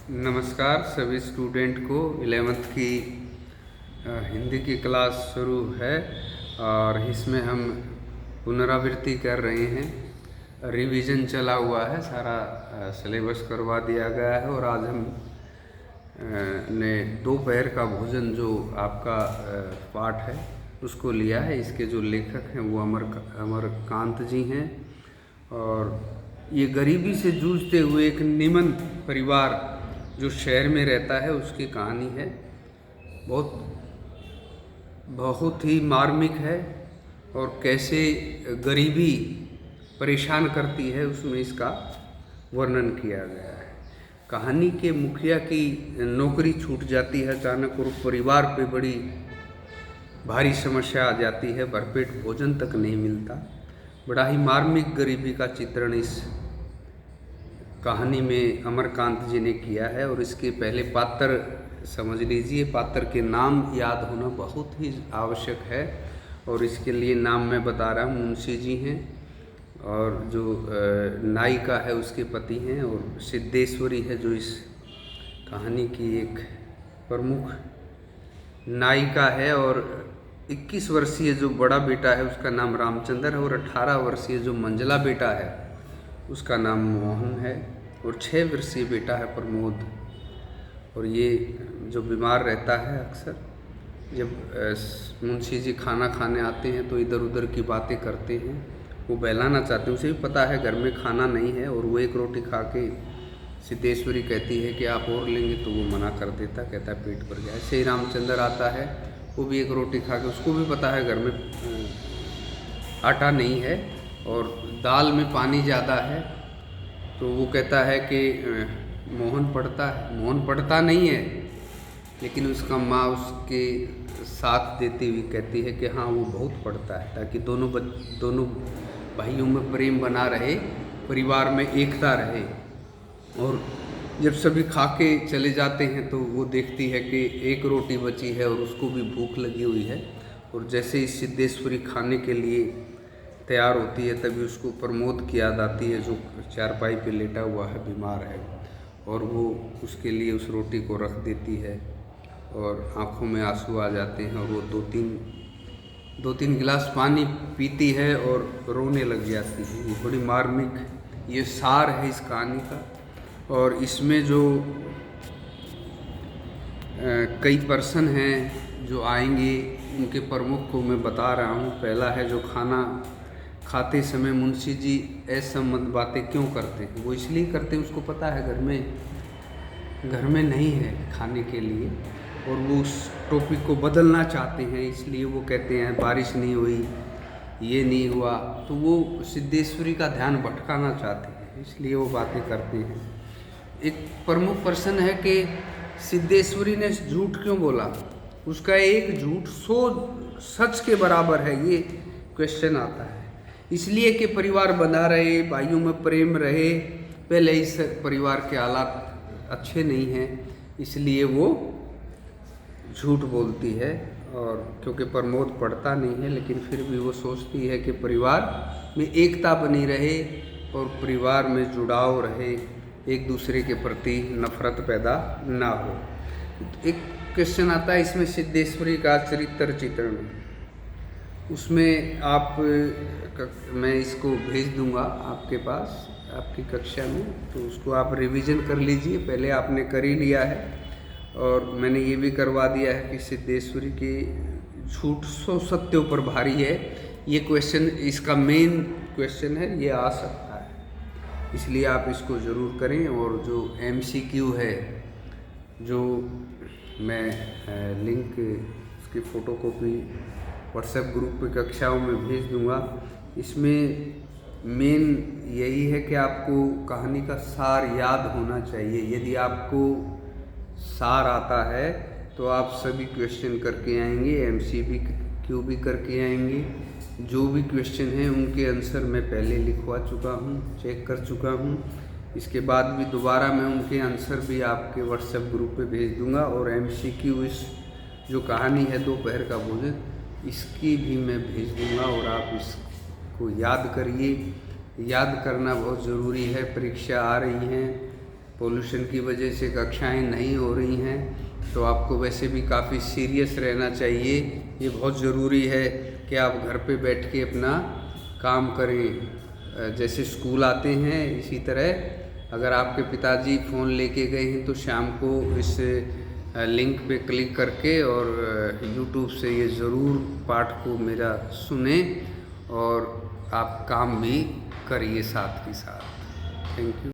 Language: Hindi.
नमस्कार सभी स्टूडेंट को 11th की हिंदी की क्लास शुरू है और इसमें हम पुनरावृत्ति कर रहे हैं। रिवीजन चला हुआ है, सारा सिलेबस करवा दिया गया है और आज हम ने दोपहर का भोजन जो आपका पाठ है उसको लिया है। इसके जो लेखक हैं वो अमरकांत जी हैं और ये गरीबी से जूझते हुए एक निमन परिवार जो शहर में रहता है उसकी कहानी है। बहुत ही मार्मिक है और कैसे गरीबी परेशान करती है उसमें इसका वर्णन किया गया है। कहानी के मुखिया की नौकरी छूट जाती है अचानक और परिवार पे बड़ी भारी समस्या आ जाती है, भरपेट भोजन तक नहीं मिलता। बड़ा ही मार्मिक गरीबी का चित्रण इस कहानी में अमरकांत जी ने किया है और इसके पहले पात्र समझ लीजिए। पात्र के नाम याद होना बहुत ही आवश्यक है और इसके लिए नाम मैं बता रहा हूँ। मुंशी जी हैं और जो नायिका है उसके पति हैं और सिद्धेश्वरी है जो इस कहानी की एक प्रमुख नायिका है। और 21 वर्षीय जो बड़ा बेटा है उसका नाम रामचंद्र है और 18 वर्षीय जो मंझला बेटा है उसका नाम मोहन है और 6 वर्षीय बेटा है प्रमोद। और ये जो बीमार रहता है अक्सर जब मुंशी जी खाना खाने आते हैं तो इधर उधर की बातें करते हैं, वो बहलाना चाहते हैं। उसे भी पता है घर में खाना नहीं है और वो एक रोटी खा के सिद्धेश्वरी कहती है कि आप और लेंगे तो वो मना कर देता, कहता है पेट भर गया। ऐसे ही रामचंद्र आता है, वो भी एक रोटी खा के, उसको भी पता है घर में आटा नहीं है और दाल में पानी ज़्यादा है, तो वो कहता है कि मोहन पढ़ता है। मोहन पढ़ता नहीं है लेकिन उसका माँ उसके साथ देती हुई कहती है कि हाँ वो बहुत पढ़ता है, ताकि दोनों भाइयों में प्रेम बना रहे, परिवार में एकता रहे। और जब सभी खा के चले जाते हैं तो वो देखती है कि एक रोटी बची है और उसको भी भूख लगी हुई है। और जैसे ही सिद्धेश्वरी खाने के लिए तैयार होती है तभी उसको प्रमोद की याद आती है जो चारपाई पे लेटा हुआ है, बीमार है, और वो उसके लिए उस रोटी को रख देती है और आंखों में आंसू आ जाते हैं और वो दो तीन गिलास पानी पीती है और रोने लग जाती है। ये बड़ी मार्मिक ये सार है इस कहानी का। और इसमें जो कई पर्सन हैं जो आएंगे उनके प्रमुख को मैं बता रहा हूँ। पहला है जो खाना खाते समय मुंशी जी असंबद्ध बातें क्यों करते हैं। वो इसलिए करते हैं, उसको पता है घर में नहीं है खाने के लिए और वो उस टॉपिक को बदलना चाहते हैं, इसलिए वो कहते हैं बारिश नहीं हुई, ये नहीं हुआ, तो वो सिद्धेश्वरी का ध्यान भटकाना चाहते हैं, इसलिए वो बातें करते हैं। एक प्रमुख प्रश्न है कि सिद्धेश्वरी ने झूठ क्यों बोला, उसका एक झूठ 100 सच के बराबर है, ये क्वेश्चन आता है। इसलिए कि परिवार बना रहे, भाइयों में प्रेम रहे। पहले इस परिवार के हालात अच्छे नहीं हैं, इसलिए वो झूठ बोलती है। और क्योंकि प्रमोद पढ़ता नहीं है लेकिन फिर भी वो सोचती है कि परिवार में एकता बनी रहे और परिवार में जुड़ाव रहे, एक दूसरे के प्रति नफरत पैदा ना हो। एक क्वेश्चन आता है इसमें सिद्धेश्वरी का चरित्र चित्रण, उसमें मैं इसको भेज दूंगा आपके पास आपकी कक्षा में, तो उसको आप रिवीजन कर लीजिए। पहले आपने कर ही लिया है और मैंने ये भी करवा दिया है कि सिद्धेश्वरी के झूठ 100 सत्यों पर भारी है। ये क्वेश्चन इसका मेन क्वेश्चन है, ये आ सकता है, इसलिए आप इसको ज़रूर करें। और जो MCQ है जो मैं लिंक उसकी फ़ोटोकॉपी व्हाट्सएप ग्रुप पे कक्षाओं में भेज दूंगा। इसमें मेन यही है कि आपको कहानी का सार याद होना चाहिए। यदि आपको सार आता है तो आप सभी क्वेश्चन करके आएंगे, MCQ भी करके आएंगे। जो भी क्वेश्चन हैं उनके आंसर मैं पहले लिखवा चुका हूँ, चेक कर चुका हूँ। इसके बाद भी दोबारा मैं उनके आंसर भी आपके व्हाट्सएप ग्रुप पे भेज दूंगा। और MCQ इस जो कहानी है दोपहर का भोजन, इसकी भी मैं भेज दूंगा और आप इसको याद करिए। याद करना बहुत ज़रूरी है, परीक्षा आ रही हैं, पोल्यूशन की वजह से कक्षाएं नहीं हो रही हैं, तो आपको वैसे भी काफ़ी सीरियस रहना चाहिए। ये बहुत ज़रूरी है कि आप घर पे बैठ के अपना काम करें। जैसे स्कूल आते हैं, इसी तरह अगर आपके पिताजी फ़ोन लेके गए हैं तो शाम को इस लिंक पे क्लिक करके और यूट्यूब से ये ज़रूर पाठ को मेरा सुने और आप काम भी करिए साथ ही साथ। Thank you.